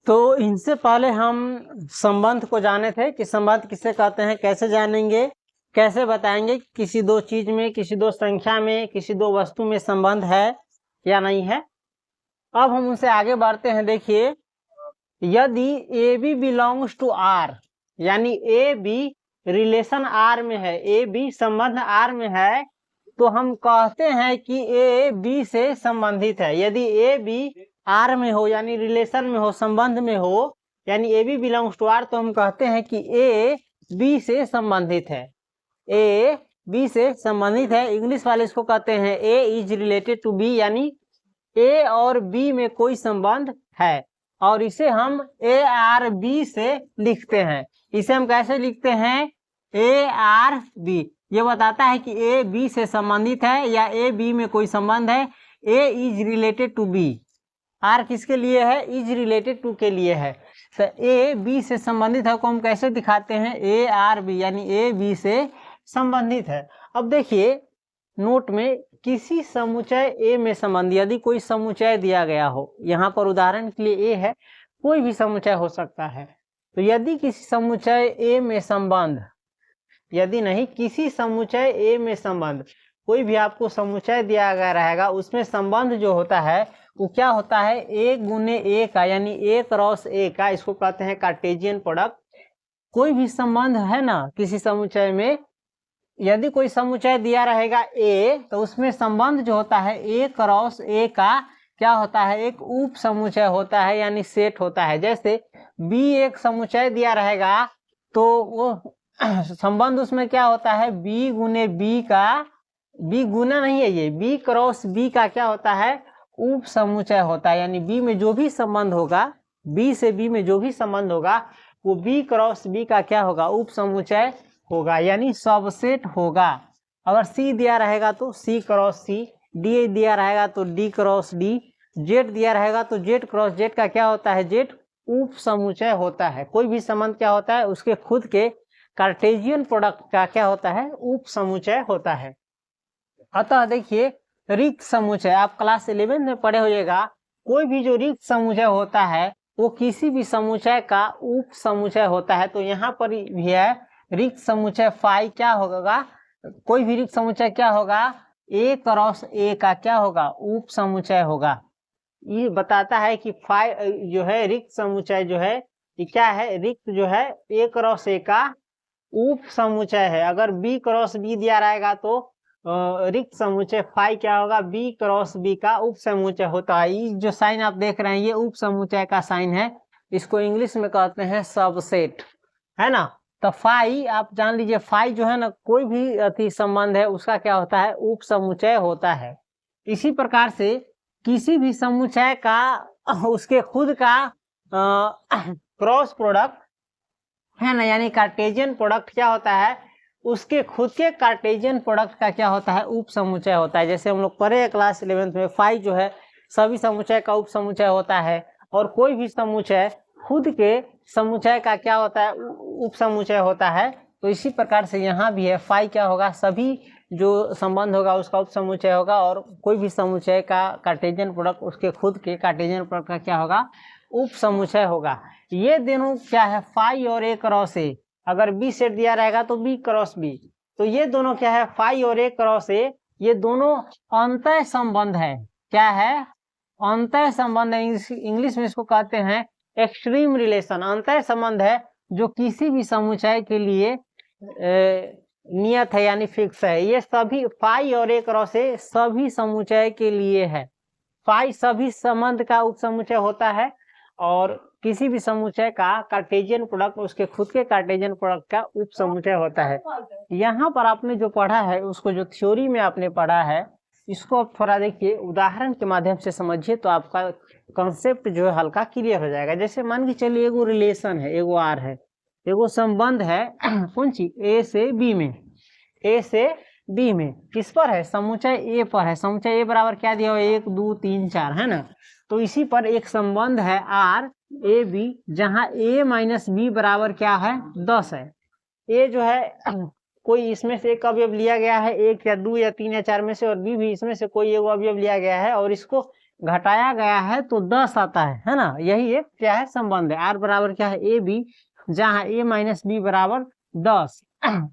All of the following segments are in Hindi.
तो इनसे पहले हम संबंध को जाने थे कि संबंध किसे कहते हैं, कैसे जानेंगे, कैसे बताएंगे किसी दो चीज में, किसी दो संख्या में, किसी दो वस्तु में संबंध है या नहीं है। अब हम उनसे आगे बढ़ते हैं। देखिए, यदि A B belongs to R, यानी ए बी रिलेशन आर में है, ए बी संबंध आर में है, तो हम कहते हैं कि ए बी से संबंधित है। यदि ए बी आर में हो, यानी रिलेशन में हो, संबंध में हो, यानी A B belongs to R, तो हम कहते हैं कि ए बी से संबंधित है। ए बी से संबंधित है। इंग्लिश वाले इसको कहते हैं ए इज रिलेटेड टू बी, यानी ए और बी में कोई संबंध है। और इसे हम ए आर बी से लिखते हैं। इसे हम कैसे लिखते हैं? A R B. ये बताता है कि ए बी से संबंधित है या ए बी में कोई संबंध है। A is related to B, R किसके लिए है? इज रिलेटेड टू के लिए है। तो ए बी से संबंधित है को हम कैसे दिखाते हैं? ए आर बी, यानी ए बी से संबंधित है। अब देखिए नोट में, किसी समुच्चय ए में संबंध, यदि कोई समुच्चय दिया गया हो, यहाँ पर उदाहरण के लिए ए है, कोई भी समुच्चय हो सकता है। तो यदि किसी समुच्चय ए में संबंध, यदि नहीं, किसी समुच्चय ए में संबंध, कोई भी आपको समुच्चय दिया गया रहेगा, उसमें संबंध जो होता है वो क्या होता है? ए गुने ए का, यानी ए क्रॉस ए का, इसको कहते हैं कार्टेशियन प्रोडक्ट। कोई भी संबंध है ना किसी समुच्चय में, यदि कोई समुच्चय दिया रहेगा ए, तो उसमें संबंध जो होता है ए क्रॉस ए का क्या होता है? एक उप समुच्चय होता है, यानी सेट होता है। जैसे बी एक समुच्चय दिया रहेगा, तो वो संबंध उसमें क्या होता है? बी गुने बी का, बी गुना नहीं है, ये बी क्रॉस बी का क्या होता है? उप समुच्चय होता है। यानी बी में जो भी संबंध होगा, बी से बी में जो भी संबंध होगा, वो बी क्रॉस बी का क्या होगा? उप समुच्चय होगा, यानी सबसेट होगा। अगर सी दिया रहेगा तो सी क्रॉस सी, डी दिया रहेगा तो डी क्रॉस डी, जेड दिया रहेगा तो जेड क्रॉस जेड का क्या होता है? जेड उप समुच्चय होता है। कोई भी संबंध क्या होता है? उसके खुद के कार्टेशियन प्रोडक्ट का क्या होता है? उप समुच्चय होता है। अतः देखिए, रिक्त समुच्चय आप क्लास 11 में पढ़े होइएगा। कोई भी जो रिक्त समुच्चय होता है वो किसी भी समुच्चय का उप समुच्चय होता है। तो यहाँ पर भी है रिक्त समुच्चय फाई क्या होगा? कोई भी रिक्त समुच्चय क्या होगा? ए क्रॉस ए का क्या होगा? उप समुच्चय होगा। ये बताता है कि फाई जो है रिक्त समुच्चय जो है ये क्या है? रिक्त जो है ए क्रॉस ए का उप समुच्चय है। अगर बी क्रॉस बी दिया रहेगा तो रिक्त समुच्चय फाई क्या होगा? बी क्रॉस बी का उप समुच्चय होता है। ये जो साइन आप देख रहे हैं ये उप समुच्चय का साइन है। इसको इंग्लिश में कहते हैं सबसेट, है ना। तो फाई आप जान लीजिए, फाई जो है ना, कोई भी अति संबंध है उसका क्या होता है? उप समुच्चय होता है। इसी प्रकार से किसी भी समुच्चय का उसके खुद का क्रॉस प्रोडक्ट है ना, यानी कार्टेशियन प्रोडक्ट क्या होता है? उसके खुद के कार्टेशियन प्रोडक्ट का क्या होता है? उप समुच्चय होता है। जैसे हम लोग पढ़े क्लास 11 में, फाई जो है सभी समुच्चय का उप समुच्चय होता है, और कोई भी समुच्चय खुद के समुच्चय का क्या होता है? उप समुच्चय होता है। तो इसी प्रकार से यहाँ भी है, फाई क्या होगा? सभी जो संबंध होगा उसका उप समुच्चय होगा, और कोई भी समुच्चय का कार्टेशियन प्रोडक्ट उसके खुद के कार्टेशियन प्रोडक्ट का क्या होगा? उप समुच्चय होगा। ये दोनों क्या है? फाई और ए क्रॉस ए। अगर बी सेट दिया रहेगा तो बी क्रॉस बी, तो ये दोनों क्या है? फाई और ए क्रॉस ए, ये दोनों अंतः संबंध है। क्या है? अंतः संबंध है। इंग्लिश में इसको कहते हैं एक्सट्रीम रिलेशन। अंतः संबंध है जो किसी भी समुच्चय के लिए नियत है, यानी फिक्स है। ये सभी फाई और ए क्रॉस ए सभी समुच्चय के लिए है। फाई सभी संबंध का उप समुच्चय होता है, और किसी भी समुच्चय का कार्टेशियन प्रोडक्ट उसके खुद के कार्टेशियन प्रोडक्ट का उप समुच्चय होता है। यहाँ पर आपने जो पढ़ा है, उसको जो थ्योरी में आपने पढ़ा है, इसको आप थोड़ा देखिए, उदाहरण के माध्यम से समझिए, तो आपका कॉन्सेप्ट जो है हल्का क्लियर हो जाएगा। जैसे मान के चलिए एगो रिलेशन है, एगो आर है, एगो संबंध है कौन सी? ए से बी में, ए से बी में किस पर है? समुच्चय ए पर है। समुच्चय ए बराबर क्या दिया हुआ? 1 2 3 4, है ना। तो इसी पर एक संबंध है आर ए बी, जहाँ ए माइनस बी बराबर क्या है? 10 है। ए जो है कोई इसमें से एक अवयव लिया गया है, 1 या 2 या 3 या 4 में से, और बी भी इसमें से कोई एक अवयव लिया गया है, और इसको घटाया गया है तो 10 आता है ना। यही एक क्या है संबंध है। आर बराबर क्या है ए बी, जहाँ ए माइनस बी बराबर 10।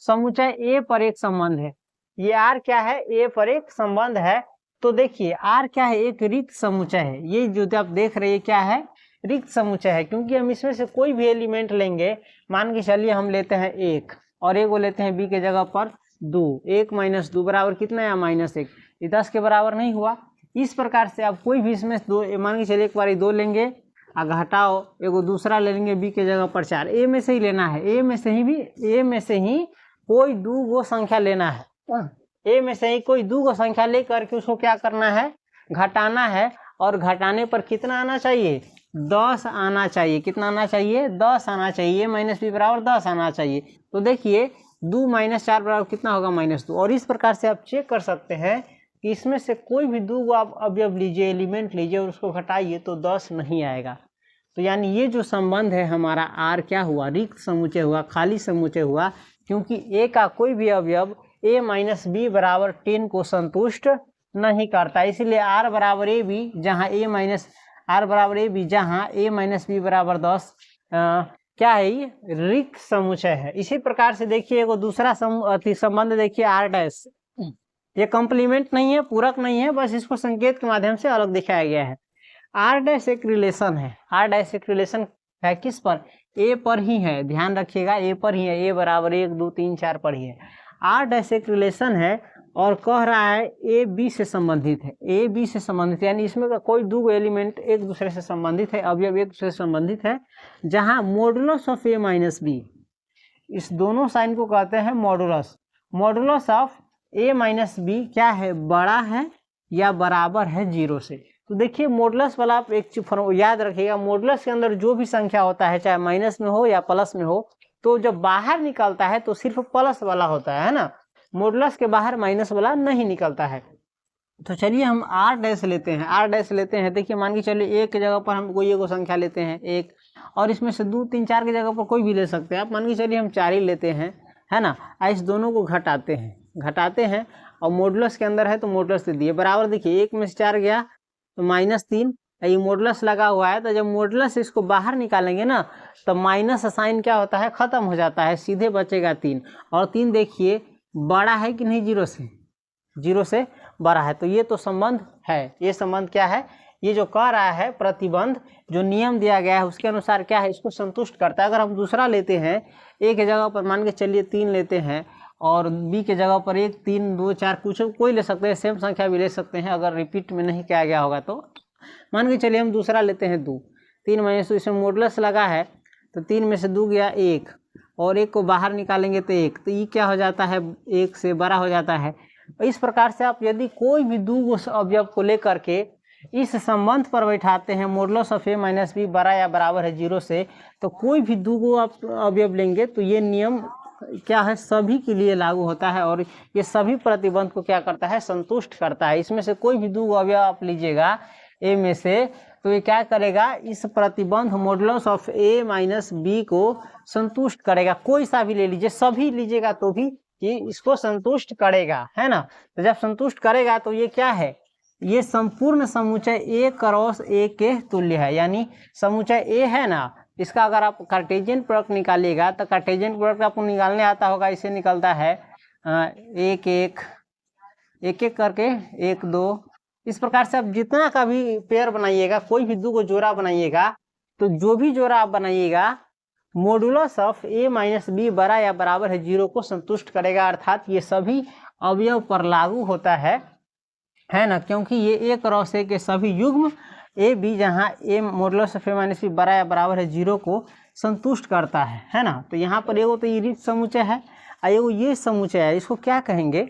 समुच्चय ए पर एक संबंध है। ये आर क्या है, ए पर एक संबंध है। तो देखिए आर क्या है, एक रिक्त समुच्चय है। ये जो आप देख रहे हैं क्या है, रिक्त समुच्चय है, क्योंकि हम इसमें से कोई भी एलिमेंट लेंगे, मान के चलिए हम लेते हैं 1 और एक को लेते हैं बी के जगह पर 2, 1 माइनस 2 बराबर कितना है -1, ये 10 के बराबर नहीं हुआ। इस प्रकार से आप कोई भी इसमें दो, मान के चलिए एक बार 2 लेंगे, घटाओ एगो दूसरा ले लेंगे बी के जगह पर 4, ए में से ही लेना है, ए में से ही कोई 2 गो संख्या लेना है। ए में से ही कोई 2 गो संख्या लेकर के उसको क्या करना है, घटाना है, और घटाने पर कितना आना चाहिए, 10 आना चाहिए। कितना आना चाहिए, 10 आना चाहिए। माइनस बी बराबर 10 आना चाहिए। तो देखिए 2 माइनस 4 बराबर कितना होगा, -2। और इस प्रकार से आप चेक कर सकते हैं कि इसमें से कोई भी 2 आप अवयव लीजिए, एलिमेंट लीजिए और उसको घटाइए तो 10 नहीं आएगा। तो यानी ये जो संबंध है हमारा आर क्या हुआ, रिक्त समुच्चय हुआ, खाली समुच्चय हुआ, क्योंकि ए का कोई भी अवयव ए माइनस बी बराबर 10 को संतुष्ट नहीं करता। इसीलिए आर बराबर ए बी, जहाँ ए माइनस बी बराबर 10 क्या है, ये रिक्त समुच्चय है। इसी प्रकार से देखिए एगो दूसरा संबंध देखिए आर डैश, ये कॉम्प्लीमेंट नहीं है, पूरक नहीं है, बस इसको संकेत के माध्यम से अलग दिखाया गया है। आर डैश एक रिलेशन है, आर डैश एक रिलेशन है किस पर, ए पर ही है, ध्यान रखिएगा ए पर ही है, ए बराबर 1 2 3 4 पर ही है। आर डैश एक रिलेशन है और कह रहा है ए बी से संबंधित है, ए बी से संबंधित, यानी इसमें का कोई 2 एलिमेंट एक दूसरे से संबंधित है, अवयव एक दूसरे से संबंधित है, जहां modulus of A minus b, इस दोनों साइन को कहते हैं modulus. Modulus of A minus b क्या है, बड़ा है या बराबर है 0 से। तो देखिए मॉडुलस वाला आप एक चीज याद रखिएगा, मॉडुलस के अंदर जो भी संख्या होता है, चाहे माइनस में हो या प्लस में हो, तो जब बाहर निकलता है तो सिर्फ प्लस वाला होता है ना, मॉडुलस के बाहर माइनस वाला नहीं निकलता है। तो चलिए हम आर डैश लेते हैं, आर डैश लेते हैं। देखिए मान के चलिए 1 की जगह पर हम कोई एगो संख्या लेते हैं 1, और इसमें से 2 3 4 की जगह पर कोई भी ले सकते हैं आप। मान के चलिए हम 4 ही लेते हैं, है ना। इस दोनों को घटाते हैं और मॉडुलस के अंदर है तो मॉडुलस दे दिए, बराबर देखिए 1 में से 4 गया तो -3, ये मॉडुलस लगा हुआ है। तो जब मॉडुलस इसको बाहर निकालेंगे ना, तो माइनस साइन क्या होता है, खत्म हो जाता है, सीधे बचेगा 3। और 3 देखिए बड़ा है कि नहीं 0 से, 0 से बड़ा है। तो ये तो संबंध है, ये संबंध क्या है, ये जो कह रहा है प्रतिबंध, जो नियम दिया गया है उसके अनुसार क्या है, इसको संतुष्ट करता है। अगर हम दूसरा लेते हैं, ए के जगह पर मान के चलिए 3 लेते हैं, और बी के जगह पर 1 3 2 4 कुछ कोई ले सकते हैं, सेम संख्या भी ले सकते हैं, अगर रिपीट में नहीं किया गया होगा तो। मान के चलिए हम दूसरा लेते हैं 2, 3 माइनस 2, इसमें मॉडुलस लगा है तो 3 में से 2 गया 1, और 1 को बाहर निकालेंगे तो 1, तो ये क्या हो जाता है, 1 से बड़ा हो जाता है। इस प्रकार से आप यदि कोई भी 2 अवयव को लेकर के इस संबंध पर बैठाते हैं, modulus of A minus B बड़ा या बराबर है 0 से, तो कोई भी 2 आप अवयव लेंगे तो ये नियम क्या है, सभी के लिए लागू होता है, और ये सभी प्रतिबंध को क्या करता है, संतुष्ट करता है। इसमें से कोई भी 2 अवयव आप लीजिएगा ए में से, तो ये क्या करेगा, इस प्रतिबंध modulus of A minus b को संतुष्ट करेगा। कोई सा भी ले लीजिए, सभी लीजिएगा तो भी ये इसको संतुष्ट करेगा, है ना। तो जब संतुष्ट करेगा तो ये क्या है, ये संपूर्ण समुच्चय ए क्रॉस ए के तुल्य है। यानी समुच्चय ए है ना, इसका अगर आप कार्टेशियन प्रोडक्ट निकालिएगा तो कार्टेशियन प्रोडक्ट आपको निकालने आता होगा, इसे निकलता है 1 1 करके 1 2, इस प्रकार से आप जितना का भी पेयर बनाइएगा, कोई भी 2 को जोड़ा बनाइएगा, तो जो भी जोड़ा आप बनाइएगा modulus of A minus B बड़ा या बराबर है 0 को संतुष्ट करेगा। अर्थात ये सभी अवयव पर लागू होता है ना, क्योंकि ये ए क्रॉस ए के सभी युग्म ए बी, जहाँ A modulus of A minus B बड़ा या बराबर है 0 को संतुष्ट करता है ना। तो यहाँ पर एगो तो ये रिक्त समुच्चय है, एगो ये समुच्चय है, इसको क्या कहेंगे,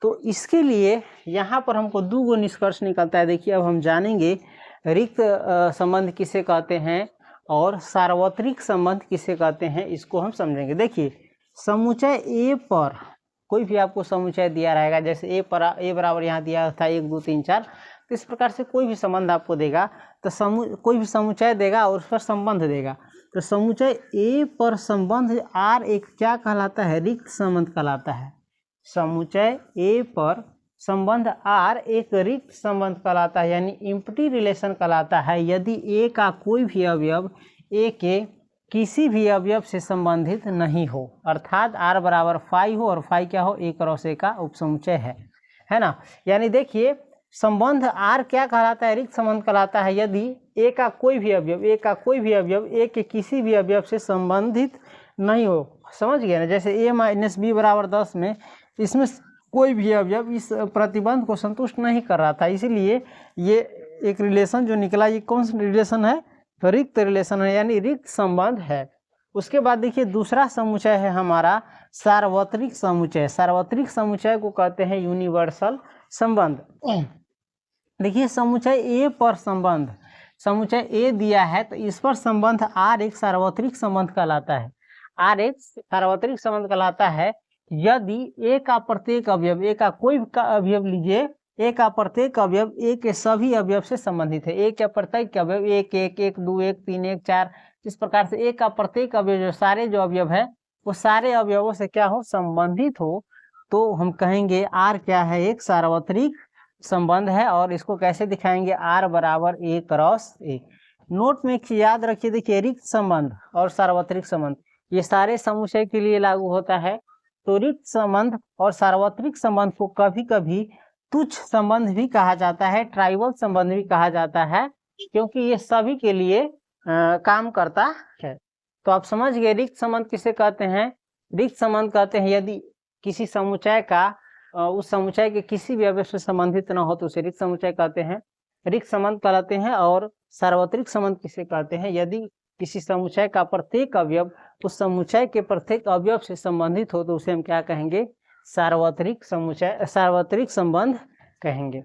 तो इसके लिए यहाँ पर हमको 2 निष्कर्ष निकलता है। देखिए अब हम जानेंगे रिक्त संबंध किसे कहते हैं और सार्वत्रिक संबंध किसे कहते हैं, इसको हम समझेंगे। देखिए समुच्चय ए पर कोई भी आपको समुच्चय दिया रहेगा, जैसे ए बराबर यहाँ दिया था 1 2 3 4, तो इस प्रकार से कोई भी संबंध आपको देगा, तो कोई भी समुच्चय देगा और उस पर संबंध देगा। तो समुच्चय ए पर संबंध आर एक क्या कहलाता है, रिक्त संबंध कहलाता है। समुच्चय ए पर संबंध आर एक रिक्त संबंध कहलाता है, यानी इम्प्टी रिलेशन कहलाता है यदि ए का कोई भी अवयव ए के किसी भी अवयव से संबंधित नहीं हो, अर्थात आर बराबर फाई हो और फाई क्या हो, ए क्रॉस ए का उपसमुच्चय है ना। यानी देखिए संबंध आर क्या कहलाता है, रिक्त संबंध कहलाता है यदि ए का कोई भी अवयव ए के किसी भी अवयव से संबंधित नहीं हो। समझ गए ना, जैसे ए माइनस बी बराबर 10 में इसमें कोई भी अवयव इस प्रतिबंध को संतुष्ट नहीं कर रहा था, इसीलिए ये एक रिलेशन जो निकला, ये कौन सा रिलेशन है, रिक्त रिलेशन है, यानी रिक्त संबंध है। उसके बाद देखिए दूसरा समुच्चय है हमारा सार्वत्रिक समुच्चय। सार्वत्रिक समुच्चय को कहते हैं यूनिवर्सल संबंध। देखिए समुच्चय ए पर संबंध, समुच्चय ए दिया है तो इस पर संबंध आर एक सार्वत्रिक संबंध कहलाता है। आर एक सार्वत्रिक संबंध कहलाता है यदि ए का प्रत्येक अवयव, ए का कोई का अवयव लीजिए, ए का प्रत्येक अवयव ए के सभी अवयव से संबंधित है। ए के प्रत्येक अवयव 1 1 1 2 1 3 1 4 इस प्रकार से ए का प्रत्येक अवयव जो सारे जो अवयव है वो सारे अवयवों से क्या हो, संबंधित हो, तो हम कहेंगे आर क्या है, एक सार्वत्रिक संबंध है। और इसको कैसे दिखाएंगे, आर बराबर ए क्रॉस ए। नोट में याद रखिए, देखिए रिक्त संबंध और सार्वत्रिक संबंध ये सारे समुच्चय के लिए लागू होता है। तो रिक्त संबंध और सार्वत्रिक संबंध को कभी कभी तुच्छ संबंध भी कहा जाता है, ट्राइवल संबंध भी कहा जाता है, क्योंकि ये सभी के लिए काम करता है। तो आप समझ गए रिक्त संबंध किसे कहते हैं। रिक्त संबंध कहते हैं यदि किसी समुच्चय का उस समुच्चय के किसी भी अवयव से संबंधित न हो तो उसे रिक्त समुच्चय कहते हैं, रिक्त संबंध कहलाते हैं। और सार्वत्रिक संबंध किसे कहते हैं, यदि किसी समुच्चय का प्रत्येक अवयव उस समुच्चय के प्रत्येक अवयव से संबंधित हो तो उसे हम क्या कहेंगे, सार्वत्रिक समुच्चय, सार्वत्रिक संबंध कहेंगे।